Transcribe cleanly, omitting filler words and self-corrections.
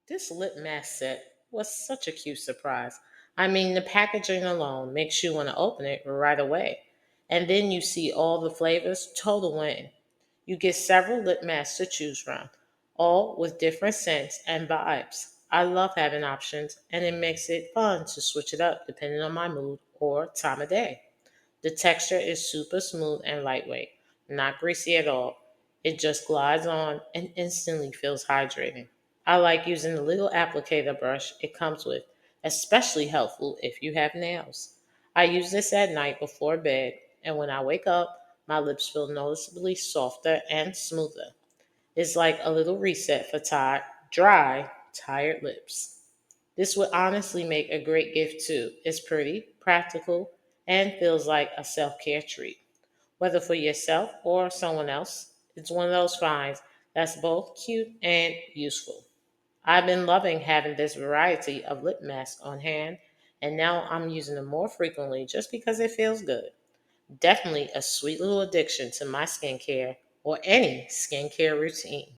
This lip mask set was such a cute surprise. I mean, the packaging alone makes you want to open it right away. And then you see all the flavors, total win. You get several lip masks to choose from, all with different scents and vibes. I love having options, and it makes it fun to switch it up depending on my mood or time of day. The texture is super smooth and lightweight, not greasy at all. It just glides on and instantly feels hydrating. I like using the little applicator brush it comes with, especially helpful if you have nails. I use this at night before bed, and when I wake up, my lips feel noticeably softer and smoother. It's like a little reset for dry, tired lips. This would honestly make a great gift too. It's pretty, practical, and feels like a self care treat. Whether for yourself or someone else, it's one of those finds that's both cute and useful. I've been loving having this variety of lip masks on hand, and now I'm using them more frequently just because it feels good. Definitely a sweet little addition to my skincare or any skincare routine.